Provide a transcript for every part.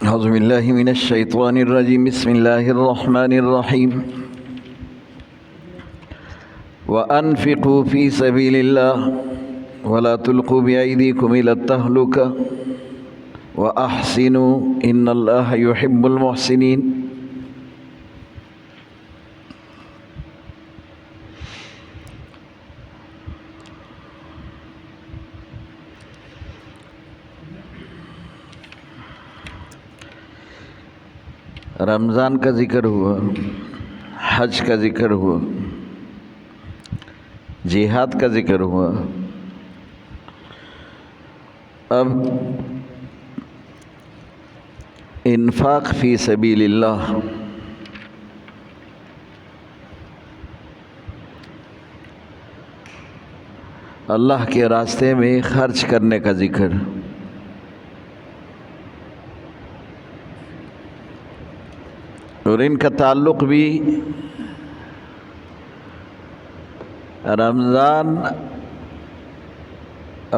أعوذ بالله من الشيطان الرجيم بسم الله الرحمن الرحيم وأنفقوا في سبيل الله ولا تلقوا بأيديكم إلى التهلكة وأحسنوا إن الله يحب المحسنين. رمضان کا ذکر ہوا، حج کا ذکر ہوا، جہاد کا ذکر ہوا. اب انفاق فی سبیل اللہ، اللہ کے راستے میں خرچ کرنے کا ذکر. اور ان کا تعلق بھی رمضان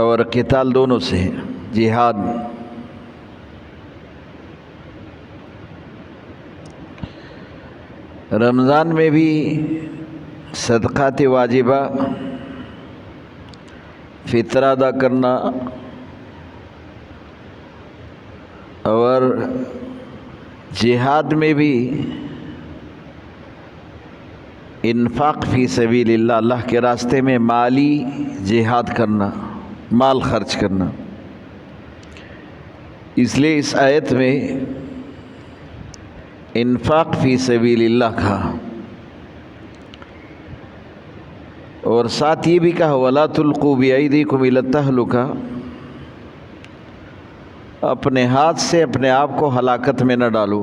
اور قتال دونوں سے ہے. جہاد رمضان میں بھی صدقات واجبہ، فطر ادا کرنا اور جہاد میں بھی انفاق فی سبیل اللہ، اللہ کے راستے میں مالی جہاد کرنا، مال خرچ کرنا. اس لیے اس آیت میں انفاق فی سبیل اللہ کہا، اور ساتھ یہ بھی کہا وَلَا تُلْقُوا بِأَيْدِيكُمْ إِلَى التَّهْلُكَةِ، اپنے ہاتھ سے اپنے آپ کو ہلاکت میں نہ ڈالو.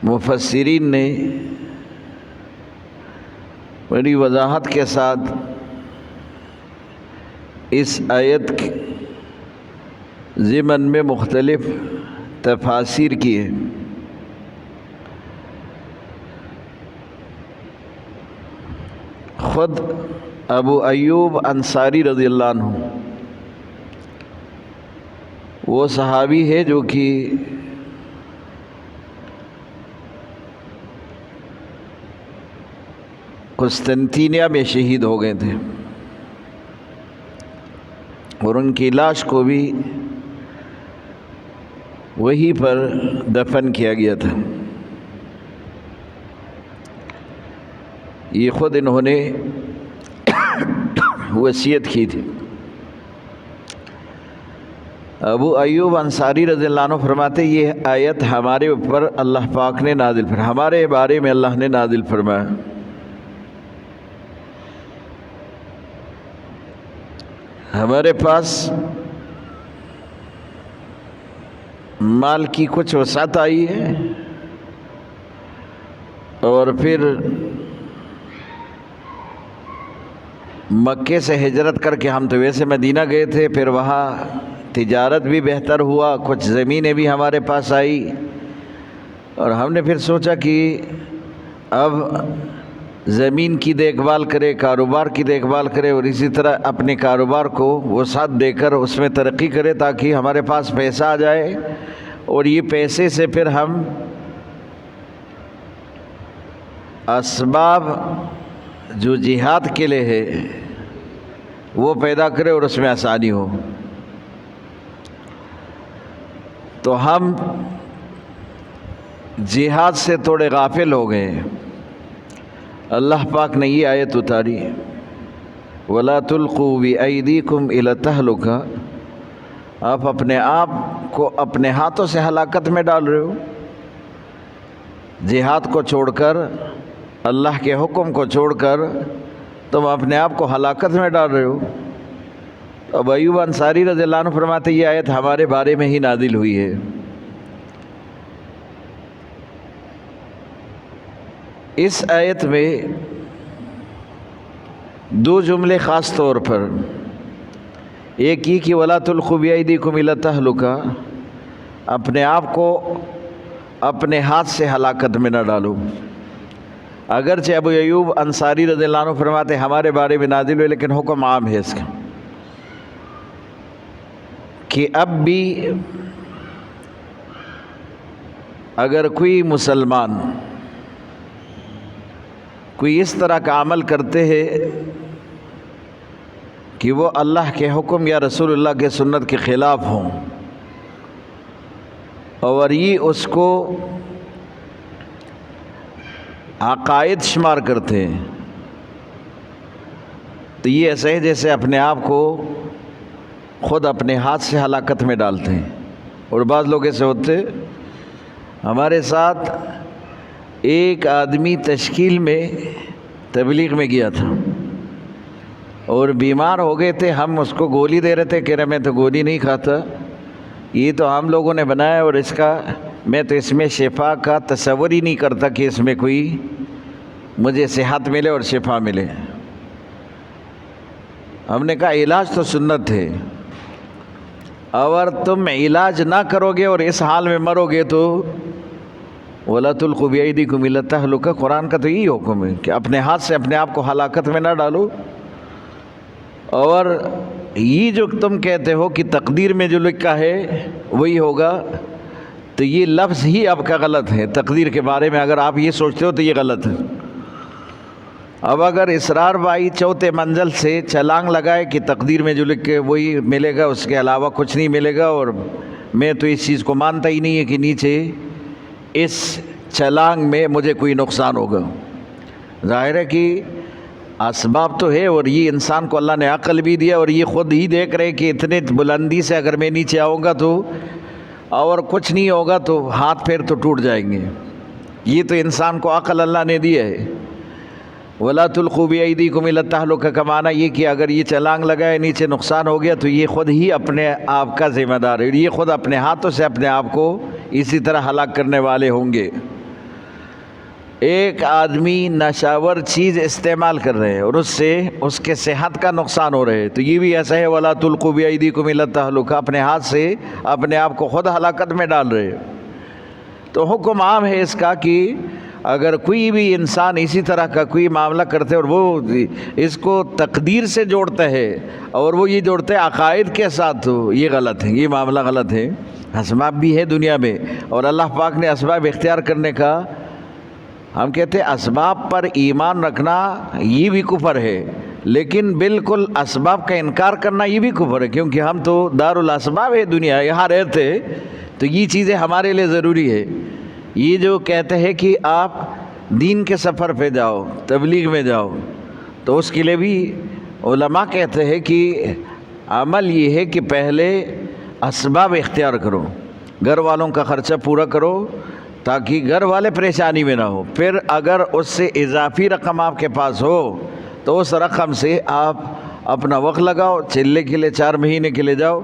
مفسرین نے بڑی وضاحت کے ساتھ اس آیت کے ضمن میں مختلف تفاسیر کیے. خود ابو ایوب انصاری رضی اللہ عنہ، وہ صحابی ہے جو کہ قسطنطینیہ میں شہید ہو گئے تھے، اور ان کی لاش کو بھی وہیں پر دفن کیا گیا تھا. یہ خود انہوں نے وصیت کی تھی. ابو ایوب انصاری رضی اللہ عنہ فرماتے یہ آیت ہمارے اوپر اللہ پاک نے نازل فرمایا، ہمارے بارے میں اللہ نے نازل فرمایا. ہمارے پاس مال کی کچھ وسعت آئی ہے، اور پھر مکے سے ہجرت کر کے ہم تو ویسے مدینہ گئے تھے، پھر وہاں تجارت بھی بہتر ہوا، کچھ زمینیں بھی ہمارے پاس آئی، اور ہم نے پھر سوچا کہ اب زمین کی دیکھ بھال کرے، کاروبار کی دیکھ بھال کرے، اور اسی طرح اپنے کاروبار کو وسعت دے کر اس میں ترقی کرے تاکہ ہمارے پاس پیسہ آ جائے، اور یہ پیسے سے پھر ہم اسباب جو جہاد کے لیے ہے وہ پیدا کرے اور اس میں آسانی ہو. تو ہم جہاد سے تھوڑے غافل ہو گئے. اللہ پاک نے یہ آیت اتاری وَلَا تُلْقُوا بِأَيْدِيكُمْ إِلَى التَّهْلُكَةِ، آپ اپنے آپ کو اپنے ہاتھوں سے ہلاکت میں ڈال رہے ہو. جہاد کو چھوڑ کر، اللہ کے حکم کو چھوڑ کر تم اپنے آپ کو ہلاکت میں ڈال رہے ہو. اب ایوب انصاری رضی اللہ عنہ فرماتے یہ آیت ہمارے بارے میں ہی نازل ہوئی ہے. اس آیت میں دو جملے خاص طور پر، ایک یہ کہ وَلَا تُلْقُوا بِأَيْدِيكُمْ إِلَى التَّهْلُكَةِ، اپنے آپ کو اپنے ہاتھ سے ہلاکت میں نہ ڈالو. اگرچہ ابو ایوب انصاری رضی اللہ عنہ فرماتے ہمارے بارے میں نازل ہوئے، لیکن حکم عام ہے اس کا کہ اب بھی اگر کوئی مسلمان کوئی اس طرح کا عمل کرتے ہیں کہ وہ اللہ کے حکم یا رسول اللہ کے سنت کے خلاف ہوں اور یہ اس کو عقائد شمار کرتے ہیں، تو یہ ایسا ہے جیسے اپنے آپ کو خود اپنے ہاتھ سے ہلاکت میں ڈالتے ہیں۔ اور بعض لوگ ایسے ہوتے، ہمارے ساتھ ایک آدمی تشکیل میں تبلیغ میں گیا تھا اور بیمار ہو گئے تھے، ہم اس کو گولی دے رہے تھے، کہہ رہے میں تو گولی نہیں کھاتا، یہ تو ہم لوگوں نے بنایا اور میں تو اس میں شفا کا تصور ہی نہیں کرتا کہ اس میں کوئی مجھے صحت ملے اور شفا ملے۔ ہم نے کہا علاج تو سنت ہے، اور تم علاج نہ کرو گے اور اس حال میں مرو گے تو وَلَا تُلْقُوا بِأَيْدِيكُمْ إِلَى التَّهْلُكَةِ، قرآن کا تو یہی حکم ہے کہ اپنے ہاتھ سے اپنے آپ کو ہلاکت میں نہ ڈالو۔ اور یہ جو تم کہتے ہو کہ تقدیر میں جو لکھا ہے وہی ہوگا، تو یہ لفظ ہی آپ کا غلط ہے۔ تقدیر کے بارے میں اگر آپ یہ سوچتے ہو تو یہ غلط ہے۔ اب اگر اسرار بھائی چوتھے منزل سے چھلانگ لگائے کہ تقدیر میں جو لکھے وہی ملے گا، اس کے علاوہ کچھ نہیں ملے گا، اور میں تو اس چیز کو مانتا ہی نہیں ہے کہ نیچے اس چھلانگ میں مجھے کوئی نقصان ہوگا، ظاہر ہے کہ اسباب تو ہے، اور یہ انسان کو اللہ نے عقل بھی دیا، اور یہ خود ہی دیکھ رہے کہ اتنے بلندی سے اگر میں نیچے آؤں گا تو اور کچھ نہیں ہوگا تو ہاتھ پیر تو ٹوٹ جائیں گے۔ یہ تو انسان کو عقل اللہ نے دیا ہے۔ وَلَا تُلْقُوا بِأَيْدِيكُمْ إِلَى التَّهْلُكَةِ کا معنی یہ کہ اگر یہ چھلانگ لگائے نیچے نقصان ہو گیا تو یہ خود ہی اپنے آپ کا ذمہ دار ہے، یہ خود اپنے ہاتھوں سے اپنے آپ کو اسی طرح ہلاک کرنے والے ہوں گے۔ ایک آدمی نشاور چیز استعمال کر رہے ہیں اور اس سے اس کے صحت کا نقصان ہو رہے ہے، تو یہ بھی ایسا ہے وَلَا تُلْقُوا بِأَيْدِيكُمْ إِلَى التَّهْلُكَةِ، اپنے ہاتھ سے اپنے آپ کو خود ہلاکت میں ڈال رہے ہیں۔ تو حکم عام ہے اس کا کہ اگر کوئی بھی انسان اسی طرح کا کوئی معاملہ کرتے اور وہ اس کو تقدیر سے جوڑتا ہے اور وہ یہ جوڑتے ہیں عقائد کے ساتھ، تو یہ غلط ہے، یہ معاملہ غلط ہے۔ اسباب بھی ہے دنیا میں، اور اللہ پاک نے اسباب اختیار کرنے کا، ہم کہتے ہیں اسباب پر ایمان رکھنا یہ بھی کفر ہے، لیکن بالکل اسباب کا انکار کرنا یہ بھی کفر ہے، کیونکہ ہم تو دار الاسباب ہے دنیا، یہاں رہتے تو یہ چیزیں ہمارے لیے ضروری ہے۔ یہ جو کہتے ہیں کہ آپ دین کے سفر پہ جاؤ، تبلیغ میں جاؤ، تو اس کے لیے بھی علماء کہتے ہیں کہ عمل یہ ہے کہ پہلے اسباب اختیار کرو، گھر والوں کا خرچہ پورا کرو تاکہ گھر والے پریشانی میں نہ ہو، پھر اگر اس سے اضافی رقم آپ کے پاس ہو تو اس رقم سے آپ اپنا وقت لگاؤ، چلے کے لیے 4 مہینے کے لیے جاؤ،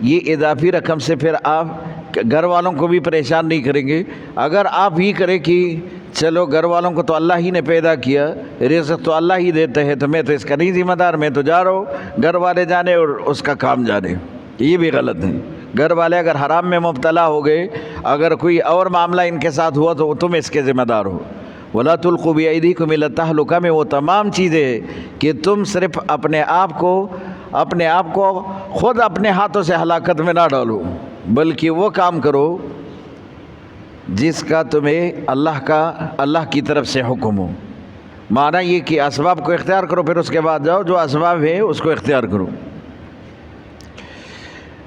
یہ اضافی رقم سے پھر آپ گھر والوں کو بھی پریشان نہیں کریں گے۔ اگر آپ یہ کریں کہ چلو گھر والوں کو تو اللہ ہی نے پیدا کیا، رزق تو اللہ ہی دیتا ہے، تو میں تو اس کا نہیں ذمہ دار، میں تو جا رہا ہوں، گھر والے جانے اور اس کا کام جانے، یہ بھی غلط ہے۔ گھر والے اگر حرام میں مبتلا ہو گئے، اگر کوئی اور معاملہ ان کے ساتھ ہوا تو تم اس کے ذمہ دار ہو۔ وَلَا تُلْقُوا بِأَيْدِيكُمْ إِلَى التَّهْلُكَةِ میں وہ تمام چیزیں کہ تم صرف اپنے آپ کو خود اپنے ہاتھوں سے ہلاکت میں نہ ڈالو، بلکہ وہ کام کرو جس کا تمہیں اللہ کی طرف سے حکم ہو۔ معنی یہ کہ اسباب کو اختیار کرو، پھر اس کے بعد جاؤ جو اسباب ہے اس کو اختیار کرو۔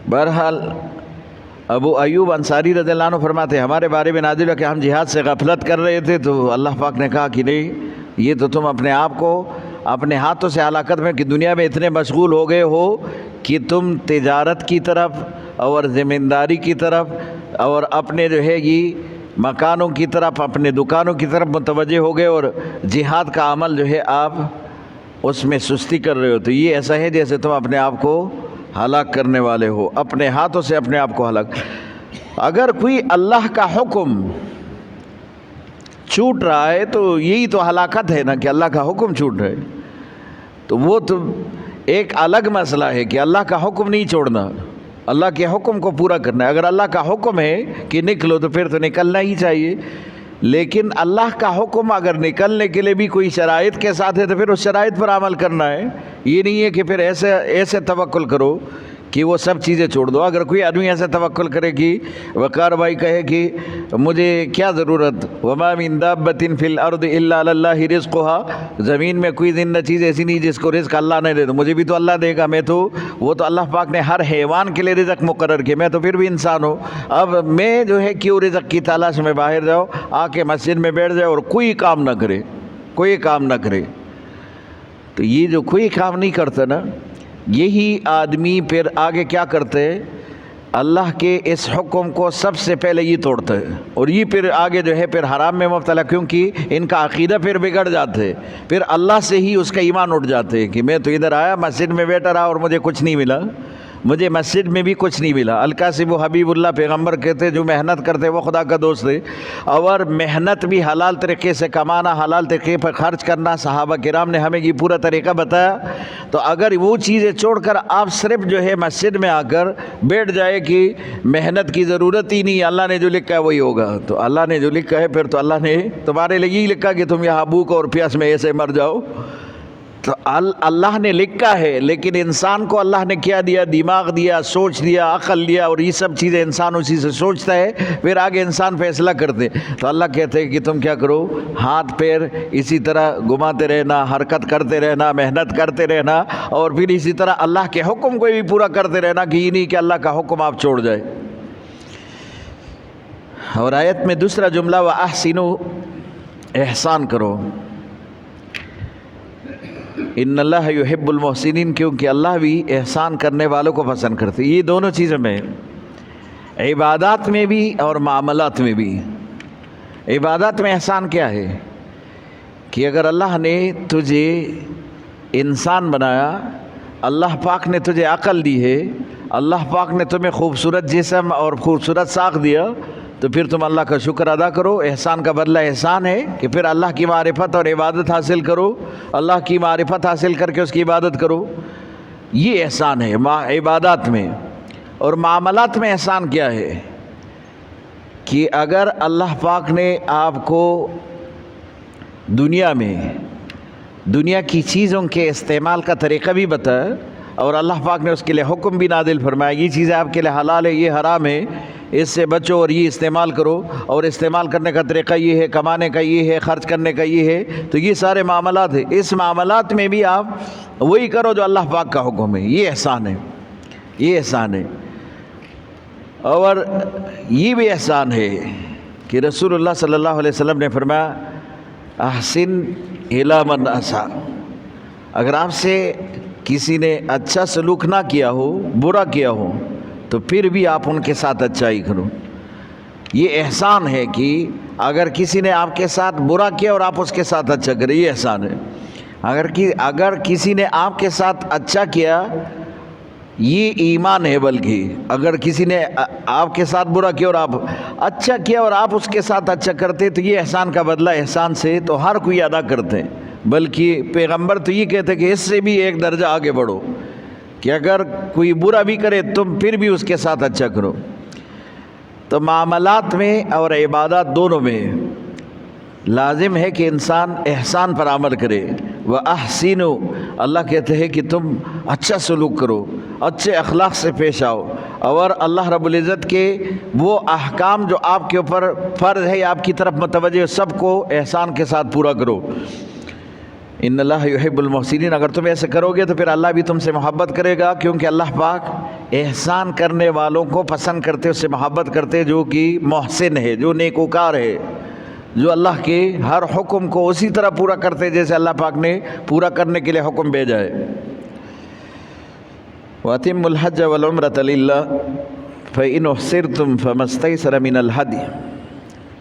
بہرحال ابو ایوب انصاری رضی اللہ عنہ فرماتے ہیں ہمارے بارے میں نازل ہوا کہ ہم جہاد سے غفلت کر رہے تھے، تو اللہ پاک نے کہا کہ نہیں، یہ تو تم اپنے آپ کو اپنے ہاتھوں سے ہلاکت میں، کہ دنیا میں اتنے مشغول ہو گئے ہو کہ تم تجارت کی طرف اور زمینداری کی طرف اور اپنے جو ہے یہ مکانوں کی طرف، اپنے دکانوں کی طرف متوجہ ہو گئے، اور جہاد کا عمل جو ہے آپ اس میں سستی کر رہے ہو، تو یہ ایسا ہے جیسے تم اپنے آپ کو ہلاک کرنے والے ہو، اپنے ہاتھوں سے اپنے آپ کو ہلاک۔ اگر کوئی اللہ کا حکم چھوٹ رہا ہے تو یہی تو ہلاکت ہے نا، کہ اللہ کا حکم چھوٹ رہا ہے، تو وہ تو ایک الگ مسئلہ ہے کہ اللہ کا حکم نہیں چھوڑنا، اللہ کے حکم کو پورا کرنا ہے۔ اگر اللہ کا حکم ہے کہ نکلو تو پھر تو نکلنا ہی چاہیے، لیکن اللہ کا حکم اگر نکلنے کے لیے بھی کوئی شرائط کے ساتھ ہے تو پھر اس شرائط پر عمل کرنا ہے۔ یہ نہیں ہے کہ پھر ایسے توکل کرو کہ وہ سب چیزیں چھوڑ دو. اگر کوئی آدمی ایسا توکل کرے کہ وقار بھائی کہے کہ مجھے کیا ضرورت, وما من دابۃ فی الارض الا علی اللہ رزقها, زمین میں کوئی زندہ چیز ایسی نہیں جس کو رزق اللہ نے دے دو, مجھے بھی تو اللہ دے گا, میں تو وہ تو اللہ پاک نے ہر حیوان کے لیے رزق مقرر کیا, میں تو پھر بھی انسان ہوں. اب میں جو ہے کیوں رزق کی تلاش میں باہر جاؤ, آ کے مسجد میں بیٹھ جائے اور کوئی کام نہ کرے, کوئی کام نہ کرے. تو یہ جو کوئی کام نہیں کرتا نا, یہی آدمی پھر آگے کیا کرتے, اللہ کے اس حکم کو سب سے پہلے یہ توڑتا ہے, اور یہ پھر آگے جو ہے پھر حرام میں مبتلا, کیونکہ ان کا عقیدہ پھر بگڑ جاتے, پھر اللہ سے ہی اس کا ایمان اٹھ جاتے کہ میں تو ادھر آیا مسجد میں بیٹھا رہا اور مجھے کچھ نہیں ملا, مجھے مسجد میں بھی کچھ نہیں ملا. القاسم حبیب اللہ پیغمبر کہتے جو محنت کرتے وہ خدا کا دوست ہے, اور محنت بھی حلال طریقے سے کمانا, حلال طریقے پر خرچ کرنا, صحابہ کرام نے ہمیں یہ پورا طریقہ بتایا. تو اگر وہ چیزیں چھوڑ کر آپ صرف جو ہے مسجد میں آ کر بیٹھ جائے کہ محنت کی ضرورت ہی نہیں, اللہ نے جو لکھا ہے وہی ہوگا, تو اللہ نے جو لکھا ہے پھر تو اللہ نے تمہارے لیے یہی لکھا کہ تم یہاں بھوک اور پیاس میں ایسے مر جاؤ. تو اللہ نے لکھا ہے, لیکن انسان کو اللہ نے کیا دیا, دماغ دیا, سوچ دیا, عقل دیا, اور یہ سب چیزیں انسان اسی سے سوچتا ہے, پھر آگے انسان فیصلہ کرتے. تو اللہ کہتے ہیں کہ تم کیا کرو, ہاتھ پیر اسی طرح گھماتے رہنا, حرکت کرتے رہنا, محنت کرتے رہنا, اور پھر اسی طرح اللہ کے حکم کو بھی پورا کرتے رہنا, کہ یہ نہیں کہ اللہ کا حکم آپ چھوڑ جائے. اور آیت میں دوسرا جملہ وَأَحْسِنُوا, احسان کرو, ان اللہ یحب المحسنین, کیونکہ اللہ بھی احسان کرنے والوں کو پسند کرتے. یہ دونوں چیزوں میں, عبادات میں بھی اور معاملات میں بھی. عبادات میں احسان کیا ہے کہ اگر اللہ نے تجھے انسان بنایا, اللہ پاک نے تجھے عقل دی ہے, اللہ پاک نے تمہیں خوبصورت جسم اور خوبصورت ساخت دیا, تو پھر تم اللہ کا شکر ادا کرو. احسان کا بدلہ احسان ہے کہ پھر اللہ کی معرفت اور عبادت حاصل کرو, اللہ کی معرفت حاصل کر کے اس کی عبادت کرو. یہ احسان ہے عبادات میں. اور معاملات میں احسان کیا ہے کہ اگر اللہ پاک نے آپ کو دنیا میں دنیا کی چیزوں کے استعمال کا طریقہ بھی بتایا, اور اللہ پاک نے اس کے لیے حکم بھی نازل فرمایا, یہ چیزیں آپ کے لیے حلال ہے, یہ حرام ہے, اس سے بچو اور یہ استعمال کرو, اور استعمال کرنے کا طریقہ یہ ہے, کمانے کا یہ ہے, خرچ کرنے کا یہ ہے. تو یہ سارے معاملات ہیں, اس معاملات میں بھی آپ وہی کرو جو اللہ پاک کا حکم ہے. یہ احسان ہے, یہ احسان ہے. اور یہ بھی احسان ہے کہ رسول اللہ صلی اللہ علیہ وسلم نے فرمایا احسن الی من اساء, اگر آپ سے کسی نے اچھا سلوک نہ کیا ہو, برا کیا ہو, تو پھر بھی آپ ان کے ساتھ اچھائی کرو. یہ احسان ہے کہ اگر کسی نے آپ کے ساتھ برا کیا اور آپ اس کے ساتھ اچھا کریں, یہ احسان ہے. اگر کسی نے آپ کے ساتھ اچھا کیا, یہ ایمان ہے. بلکہ اگر کسی نے آپ کے ساتھ برا کیا اور آپ اچھا کیا اور آپ اس کے ساتھ اچھا کرتے, تو یہ احسان کا بدلہ احسان سے تو ہر کوئی ادا کرتے ہیں. بلکہ پیغمبر تو یہ کہتے کہ اس سے بھی ایک درجہ آگے بڑھو, کہ اگر کوئی برا بھی کرے تم پھر بھی اس کے ساتھ اچھا کرو. تو معاملات میں اور عبادات دونوں میں لازم ہے کہ انسان احسان پر عمل کرے. وَأَحْسِنُوا, اللہ کہتے ہیں کہ تم اچھا سلوک کرو, اچھے اخلاق سے پیش آؤ, اور اللہ رب العزت کے وہ احکام جو آپ کے اوپر فرض ہے, آپ کی طرف متوجہ, سب کو احسان کے ساتھ پورا کرو. ان اللہ یحب المحسنین, اگر تم ایسے کرو گے تو پھر اللہ بھی تم سے محبت کرے گا, کیونکہ اللہ پاک احسان کرنے والوں کو پسند کرتے, اس سے محبت کرتے, جو کہ محسن ہے, جو نیکوکار ہے, جو اللہ کے ہر حکم کو اسی طرح پورا کرتے جیسے اللہ پاک نے پورا کرنے کے لیے حکم بھیجا ہے. وَأَتِمُّوا الْحَجَّ وَالْعُمْرَةَ لِلَّهِ فَإِنْ أُحْصِرْتُمْ فَمَا اسْتَيْسَرَ مِنَ الْهَدْيِ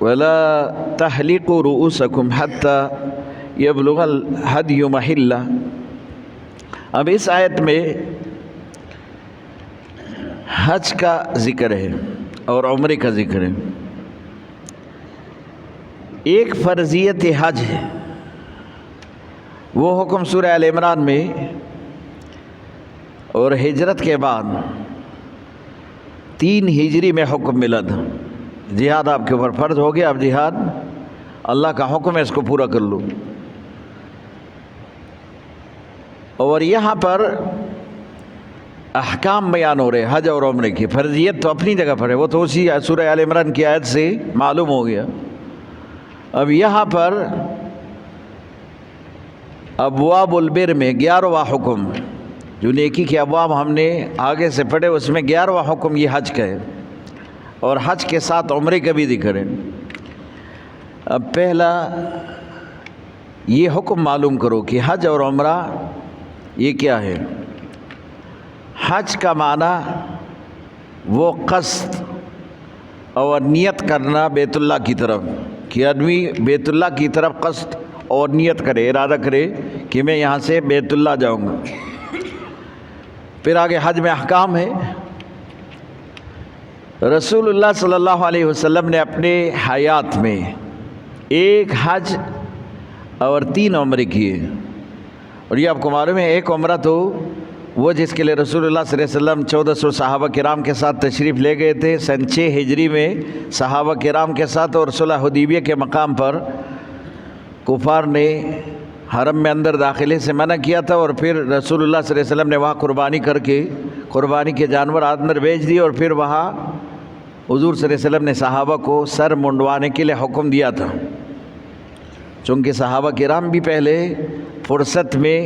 وَلَا تَحْلِقُوا رُؤُوسَكُمْ حَتَّى يَبْلُغَ الْهَدْيُ مَحِلَّهُ. اب اس آیت میں حج کا ذکر ہے اور عمرے کا ذکر ہے. ایک فرضیت حج ہے, وہ حکم سورہ آل عمران میں, اور ہجرت کے بعد 3 ہجری میں حکم ملا تھا. جہاد آپ کے اوپر فرض ہو گیا, اب جہاد اللہ کا حکم ہے, اس کو پورا کر لو. اور یہاں پر احکام بیان ہو رہے حج اور عمرے کی. فرضیت تو اپنی جگہ پر ہے، وہ تو اسی سورہ آل عمران کی آیت سے معلوم ہو گیا. اب یہاں پر ابواب البر میں 11واں حکم، جو نیکی کے ابواب ہم نے آگے سے پڑھے، اس میں 11واں حکم یہ حج کا ہے، اور حج کے ساتھ عمرے کا بھی ذکر ہے. اب پہلا یہ حکم معلوم کرو کہ حج اور عمرہ یہ کیا ہے. حج کا معنی وہ قصد اور نیت کرنا بیت اللہ کی طرف، کہ آدمی بیت اللہ کی طرف قصد اور نیت کرے، ارادہ کرے کہ میں یہاں سے بیت اللہ جاؤں گا. پھر آگے حج میں احکام ہے. رسول اللہ صلی اللہ علیہ وسلم نے اپنے حیات میں 1 حج اور 3 عمرے کیے. اور یہ آپ کو معلوم ہے، 1 عمرہ تو وہ جس کے لیے رسول اللہ صلی اللہ علیہ وسلم 1400 صحابہ کرام کے ساتھ تشریف لے گئے تھے سن 6 ہجری میں صحابہ کرام کے ساتھ، اور صلح حدیبیہ کے مقام پر کفار نے حرم میں اندر داخلے سے منع کیا تھا، اور پھر رسول اللہ صلی اللہ علیہ وسلم نے وہاں قربانی کر کے قربانی کے جانور اندر بیچ دیے، اور پھر وہاں حضور صلی اللہ علیہ وسلم نے صحابہ کو سر منڈوانے کے لیے حکم دیا تھا. چونکہ صحابہ کرام بھی پہلے فرصت میں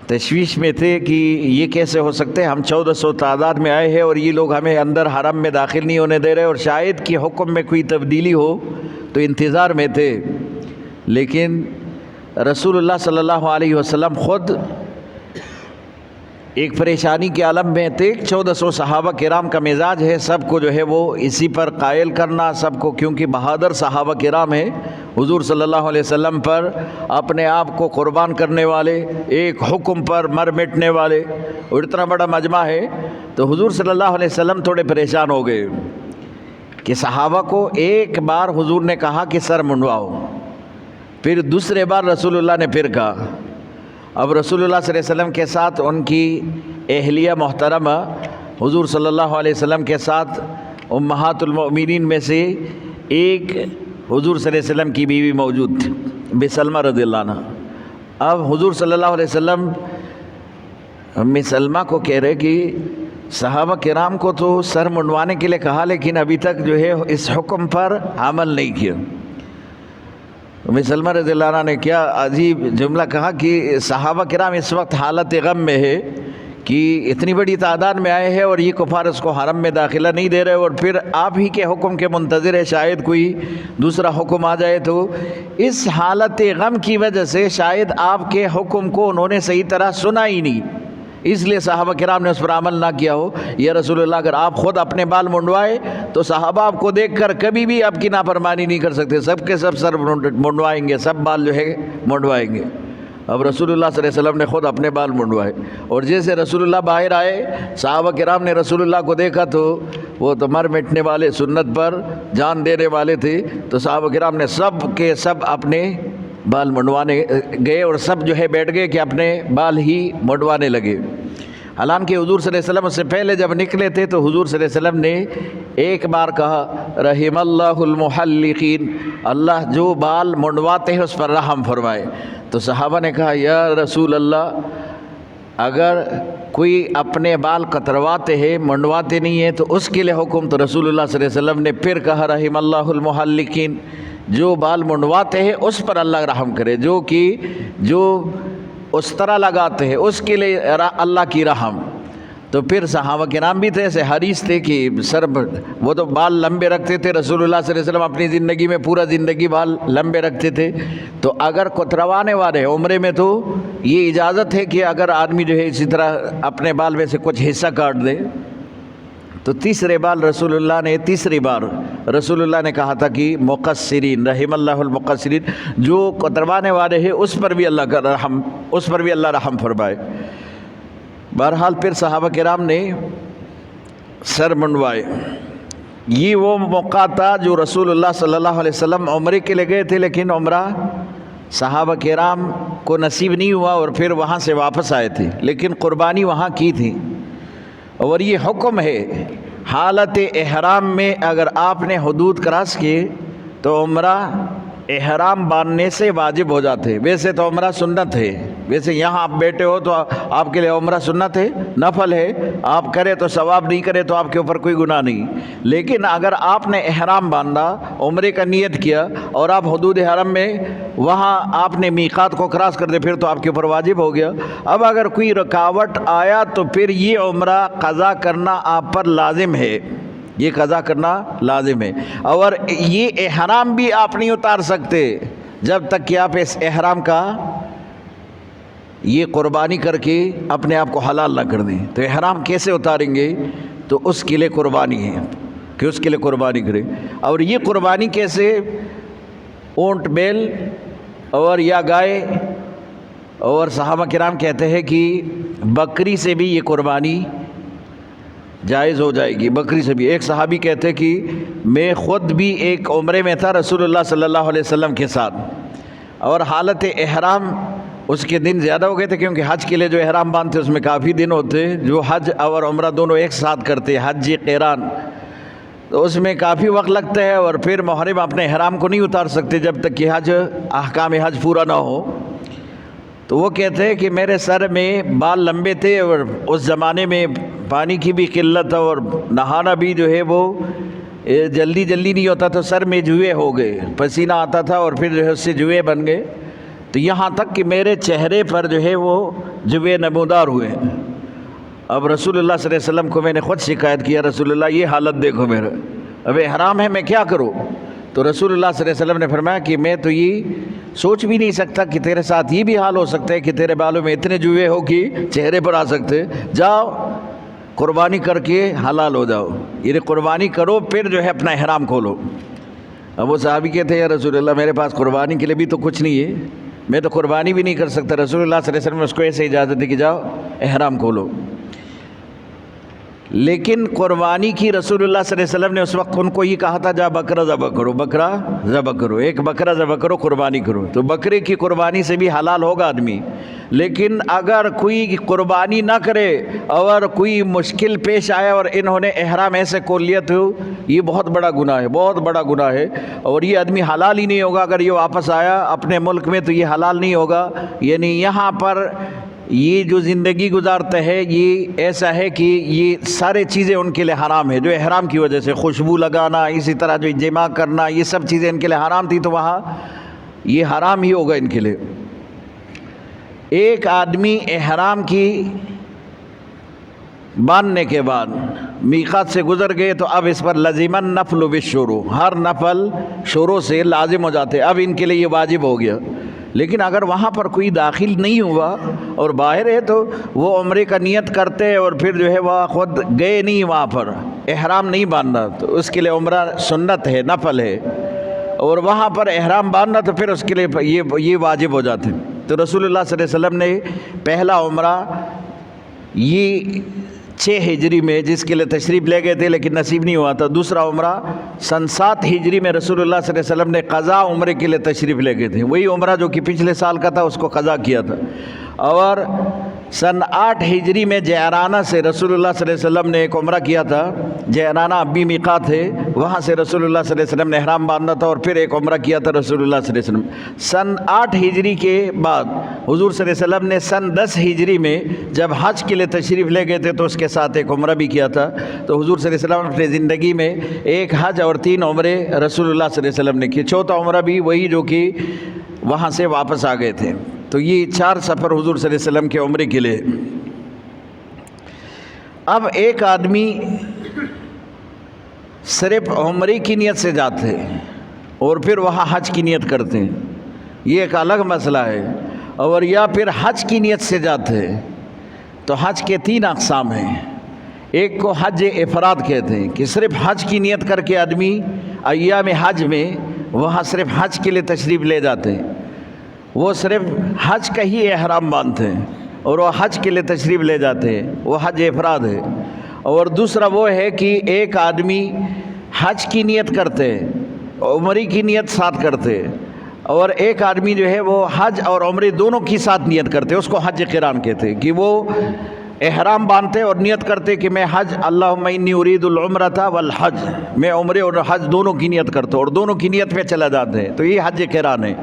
تشویش میں تھے کہ یہ کیسے ہو سکتے ہیں، ہم 1400 تعداد میں آئے ہیں اور یہ لوگ ہمیں اندر حرم میں داخل نہیں ہونے دے رہے، اور شاید کہ حکم میں کوئی تبدیلی ہو تو انتظار میں تھے. لیکن رسول اللہ صلی اللہ علیہ وسلم خود ایک پریشانی کے عالم میں تھے. 1400 صحابہ کرام کا مزاج ہے سب کو جو ہے وہ اسی پر قائل کرنا سب کو، کیونکہ بہادر صحابہ کرام ہیں، حضور صلی اللہ علیہ وسلم پر اپنے آپ کو قربان کرنے والے، ایک حکم پر مر مٹنے والے، اور اتنا بڑا مجمع ہے. تو حضور صلی اللہ علیہ وسلم تھوڑے پریشان ہو گئے کہ صحابہ کو ایک بار حضور نے کہا کہ سر منڈواؤ، پھر دوسرے بار رسول اللہ نے پھر کہا. اب رسول اللہ صلی اللہ علیہ وسلم کے ساتھ ان کی اہلیہ محترمہ حضور صلی اللہ علیہ وسلم کے ساتھ امہات المؤمنین میں سے ایک حضور صلی اللہ علیہ وسلم کی بیوی موجود تھی، ام سلمہ رضی اللہ عنہ. اب حضور صلی اللہ علیہ وسلم ام سلمہ کو کہہ رہے کہ صحابہ کرام کو تو سر منڈوانے کے لیے کہا، لیکن ابھی تک جو ہے اس حکم پر عمل نہیں کیا. ام سلمہ رضی اللہ عنہ نے کیا عجیب جملہ کہا کہ صحابہ کرام اس وقت حالت غم میں ہے کہ اتنی بڑی تعداد میں آئے ہیں اور یہ کفار اس کو حرم میں داخلہ نہیں دے رہے، اور پھر آپ ہی کے حکم کے منتظر ہے، شاید کوئی دوسرا حکم آ جائے. تو اس حالت غم کی وجہ سے شاید آپ کے حکم کو انہوں نے صحیح طرح سنا ہی نہیں، اس لیے صحابہ کرام نے اس پر عمل نہ کیا ہو. یا رسول اللہ اگر آپ خود اپنے بال منڈوائے تو صحابہ آپ کو دیکھ کر کبھی بھی آپ کی نافرمانی نہیں کر سکتے، سب کے سب سر منڈوائیں گے، سب بال جو ہے منڈوائیں گے. اب رسول اللہ صلی اللہ علیہ وسلم نے خود اپنے بال منڈوائے، اور جیسے رسول اللہ باہر آئے صحابہ کرام نے رسول اللہ کو دیکھا تو وہ تو مر مٹنے والے، سنت پر جان دینے والے تھے. تو صحابہ کرام نے سب کے سب اپنے بال منڈوانے گئے، اور سب جو ہے بیٹھ گئے کہ اپنے بال ہی منڈوانے لگے. حالانکہ حضور صلی اللہ علیہ وسلم سے پہلے جب نکلے تھے تو حضور صلی اللہ علیہ وسلم نے ایک بار کہا رحم اللہ المحلقین، اللہ جو بال منڈواتے ہیں اس پر رحم فرمائے. تو صحابہ نے کہا یا رسول اللہ، اگر کوئی اپنے بال کترواتے ہیں منڈواتے نہیں ہیں تو اس کے لیے حکم. تو رسول اللہ صلی اللہ علیہ وسلم نے پھر کہا رحم اللہ المحلقین، جو بال منڈواتے ہیں اس پر اللہ رحم کرے، جو اس طرح لگاتے ہیں اس کے لیے اللہ کی رحم. تو پھر صحابہ کرام بھی تھے ایسے حریص تھے کہ سر وہ تو بال لمبے رکھتے تھے، رسول اللہ صلی اللہ علیہ وسلم اپنی زندگی میں پورا زندگی بال لمبے رکھتے تھے. تو اگر کتروانے والے عمرے میں تو یہ اجازت ہے کہ اگر آدمی جو ہے اسی طرح اپنے بال میں سے کچھ حصہ کاٹ دے. تو تیسری بار رسول اللہ نے کہا تھا کہ مقصرین رحم اللہ المقصرین، جو کتروانے والے ہیں اس پر بھی اللہ رحم فرمائے. بہرحال پھر صحابہ کرام نے سر منڈوائے. یہ وہ موقع تھا جو رسول اللہ صلی اللہ علیہ وسلم عمرے کے لیے گئے تھے، لیکن عمرہ صحابہ کرام کو نصیب نہیں ہوا اور پھر وہاں سے واپس آئے تھے، لیکن قربانی وہاں کی تھی. اور یہ حکم ہے حالت احرام میں اگر آپ نے حدود کراس کیے تو عمرہ احرام باندھنے سے واجب ہو جاتے. ویسے تو عمرہ سنت ہے, ویسے یہاں آپ بیٹھے ہو تو آپ کے لیے عمرہ سنت ہے, نفل ہے, آپ کرے تو ثواب, نہیں کرے تو آپ کے اوپر کوئی گناہ نہیں. لیکن اگر آپ نے احرام باندھا, عمرے کا نیت کیا اور آپ حدود حرم میں وہاں آپ نے میقات کو کراس کر دے, پھر تو آپ کے اوپر واجب ہو گیا. اب اگر کوئی رکاوٹ آیا تو پھر یہ عمرہ قضا کرنا آپ پر لازم ہے, یہ قضا کرنا لازم ہے. اور یہ احرام بھی آپ نہیں اتار سکتے جب تک کہ آپ اس احرام کا یہ قربانی کر کے اپنے آپ کو حلال نہ کر دیں. تو احرام کیسے اتاریں گے؟ تو اس کے لیے قربانی ہے کہ اس کے لیے قربانی کریں. اور یہ قربانی کیسے؟ اونٹ, بیل اور یا گائے, اور صحابہ کرام کہتے ہیں کہ بکری سے بھی یہ قربانی جائز ہو جائے گی, بکری سے بھی. ایک صحابی کہتے کہ میں خود بھی ایک عمرے میں تھا رسول اللہ صلی اللہ علیہ وسلم کے ساتھ, اور حالت احرام اس کے دن زیادہ ہو گئے تھے, کیونکہ حج کے لیے جو احرام باندھتے اس میں کافی دن ہوتے, جو حج اور عمرہ دونوں ایک ساتھ کرتے, حج قران, تو اس میں کافی وقت لگتا ہے. اور پھر محرم اپنے احرام کو نہیں اتار سکتے جب تک کہ حج احکام حج پورا نہ ہو. تو وہ کہتے ہیں کہ میرے سر میں بال لمبے تھے, اور اس زمانے میں پانی کی بھی قلت, اور نہانا بھی جو ہے وہ جلدی نہیں ہوتا, تو سر میں جوئے ہو گئے, پسینہ آتا تھا اور پھر جو ہے اس سے جوئے بن گئے. تو یہاں تک کہ میرے چہرے پر جو ہے وہ جوئے نمودار ہوئے. اب رسول اللہ صلی اللہ علیہ وسلم کو میں نے خود شکایت کیا, رسول اللہ یہ حالت دیکھو میرا, اب احرام ہے, میں کیا کروں؟ تو رسول اللہ صلی اللہ علیہ وسلم نے فرمایا کہ میں تو یہ سوچ بھی نہیں سکتا کہ تیرے ساتھ یہ بھی حال ہو سکتا ہے کہ تیرے بالوں میں اتنے جوئے ہو کہ چہرے پر آ سکتے. جاؤ قربانی کر کے حلال ہو جاؤ, یہ قربانی کرو, پھر جو ہے اپنا احرام کھولو. اب وہ صحابی کہتے ہیں یا رسول اللہ میرے پاس قربانی کے لیے بھی تو کچھ نہیں ہے, میں تو قربانی بھی نہیں کر سکتا. رسول اللہ صلی اللہ علیہ وسلم نے اس کو ایسے اجازت دی کہ جاؤ احرام کھولو. لیکن قربانی کی رسول اللہ صلی اللہ علیہ وسلم نے اس وقت ان کو یہ کہا تھا جا بکرا ذبح کرو, بکرا ذبح کرو, ایک بکرا ذبح کرو, قربانی کرو. تو بکرے کی قربانی سے بھی حلال ہوگا آدمی. لیکن اگر کوئی قربانی نہ کرے اور کوئی مشکل پیش آیا اور انہوں نے احرام ایسے کھول لیا, تو یہ بہت بڑا گناہ ہے, بہت بڑا گناہ ہے, اور یہ آدمی حلال ہی نہیں ہوگا. اگر یہ واپس آیا اپنے ملک میں تو یہ حلال نہیں ہوگا. یعنی یہاں پر یہ جو زندگی گزارتا ہے یہ ایسا ہے کہ یہ سارے چیزیں ان کے لیے حرام ہے, جو احرام کی وجہ سے خوشبو لگانا, اسی طرح جو جماع کرنا, یہ سب چیزیں ان کے لیے حرام تھی, تو وہاں یہ حرام ہی ہوگا ان کے لیے. ایک آدمی احرام کی باندھنے کے بعد میقات سے گزر گئے تو اب اس پر لزم النفل بالشروع, ہر نفل شروع سے لازم ہو جاتے, اب ان کے لیے یہ واجب ہو گیا. لیکن اگر وہاں پر کوئی داخل نہیں ہوا اور باہر ہے تو وہ عمرے کا نیت کرتے اور پھر جو ہے وہ خود گئے نہیں, وہاں پر احرام نہیں باندھا, تو اس کے لیے عمرہ سنت ہے, نفل ہے. اور وہاں پر احرام باندھنا تو پھر اس کے لیے یہ واجب ہو جاتے. تو رسول اللہ صلی اللہ علیہ وسلم نے پہلا عمرہ یہ 6 ہجری میں جس کے لیے تشریف لے گئے تھے لیکن نصیب نہیں ہوا تھا, دوسرا عمرہ سن 7 ہجری میں رسول اللہ صلی اللہ علیہ وسلم نے قضا عمرے کے لیے تشریف لے گئے تھے, وہی عمرہ جو کہ پچھلے سال کا تھا اس کو قضا کیا تھا. اور سن 8 ہجری میں جعرانہ سے رسول اللہ صلی اللہ علیہ وسلم نے ایک عمرہ کیا تھا. جعرانہ اب بھی میقات ہے, وہاں سے رسول اللہ صلی اللہ علیہ وسلم نے احرام باندھا تھا اور پھر ایک عمرہ کیا تھا رسول اللہ صلی اللہ علیہ وسلم. سن 8 ہجری کے بعد حضور صلی اللہ علیہ وسلم نے سن 10 ہجری میں جب حج کے لیے تشریف لے گئے تھے تو اس کے ساتھ ایک عمرہ بھی کیا تھا. تو حضور صلی اللہ علیہ وسلم اپنی زندگی میں ایک حج اور 3 عمرے رسول اللہ صلی اللہ علیہ وسلم نے کیے, چوتھا عمرہ بھی وہی جو کہ وہاں سے واپس آ گئے تھے. تو یہ 4 سفر حضور صلی اللہ علیہ وسلم کے عمرے کے لیے. اب ایک آدمی صرف عمرے کی نیت سے جاتے ہیں اور پھر وہاں حج کی نیت کرتے ہیں, یہ ایک الگ مسئلہ ہے. اور یا پھر حج کی نیت سے جاتے ہیں تو حج کے 3 اقسام ہیں. ایک کو حج افراد کہتے ہیں کہ صرف حج کی نیت کر کے آدمی ایام حج میں وہاں صرف حج کے لیے تشریف لے جاتے ہیں, وہ صرف حج کا ہی احرام باندھتے ہیں اور وہ حج کے لیے تشریف لے جاتے ہیں, وہ حج افراد ہے. اور دوسرا وہ ہے کہ ایک آدمی حج کی نیت کرتے ہیں, عمرے کی نیت ساتھ کرتے ہیں, اور ایک آدمی جو ہے وہ حج اور عمرے دونوں کی ساتھ نیت کرتے ہیں, اس کو حج قران کہتے ہیں کہ وہ احرام باندھتے اور نیت کرتے کہ میں حج اللہم انی ارید العمرۃ والحج، میں عمرے اور حج دونوں کی نیت کرتا ہوں اور دونوں کی نیت پہ چلا جاتے ہیں، تو یہ حج قران ہے۔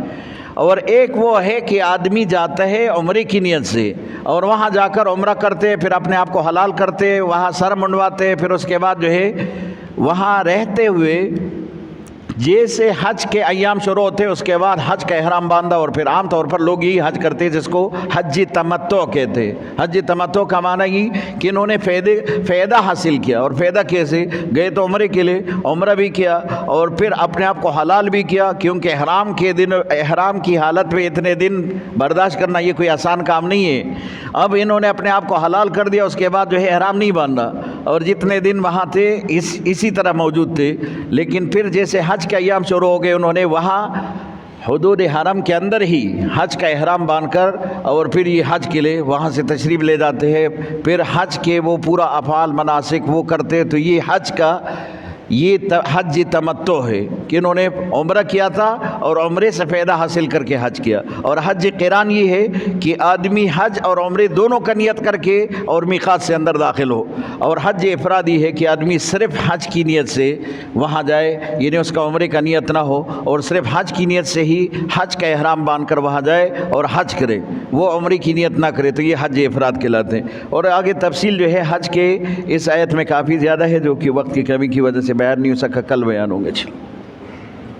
اور ایک وہ ہے کہ آدمی جاتا ہے عمرے کی نیت سے اور وہاں جا کر عمرہ کرتے، پھر اپنے آپ کو حلال کرتے، وہاں سر منڈواتے، پھر اس کے بعد جو ہے وہاں رہتے ہوئے جیسے حج کے ایام شروع ہوتے اس کے بعد حج کا احرام باندھا، اور پھر عام طور پر لوگ یہی حج کرتے جس کو حج تمتع کہتے۔ حج تمتع کا معنی یہ کہ انہوں نے فائدہ حاصل کیا، اور فائدہ کیسے؟ گئے تو عمرے کے لیے، عمرہ بھی کیا اور پھر اپنے آپ کو حلال بھی کیا، کیونکہ احرام کے دن، احرام کی حالت میں اتنے دن برداشت کرنا یہ کوئی آسان کام نہیں ہے۔ اب انہوں نے اپنے آپ کو حلال کر دیا، اس کے بعد جو ہے احرام نہیں باندھا، اور جتنے دن وہاں تھے اسی طرح موجود تھے، لیکن پھر جیسے حج کے ایام شروع ہو گئے انہوں نے وہاں حدود حرم کے اندر ہی حج کا احرام باندھ کر اور پھر یہ حج کے لیے وہاں سے تشریف لے جاتے ہیں، پھر حج کے وہ پورا افعال مناسک وہ کرتے۔ تو یہ حج کا یہ حج تمتع ہے کہ انہوں نے عمرہ کیا تھا اور عمرے سے فائدہ حاصل کر کے حج کیا۔ اور حج قران یہ ہے کہ آدمی حج اور عمرے دونوں کا نیت کر کے اور میقات سے اندر داخل ہو، اور حج افراد یہ ہے کہ آدمی صرف حج کی نیت سے وہاں جائے، یعنی اس کا عمرے کا نیت نہ ہو، اور صرف حج کی نیت سے ہی حج کا احرام باندھ کر وہاں جائے اور حج کرے، وہ عمرے کی نیت نہ کرے، تو یہ حج افراد کہلاتے ہیں۔ اور آگے تفصیل جو ہے حج کے اس آیت میں کافی زیادہ ہے، جو کہ وقت کی کمی کی وجہ سے بیان نہیں ہو سکا، کل بیان ہوں گے۔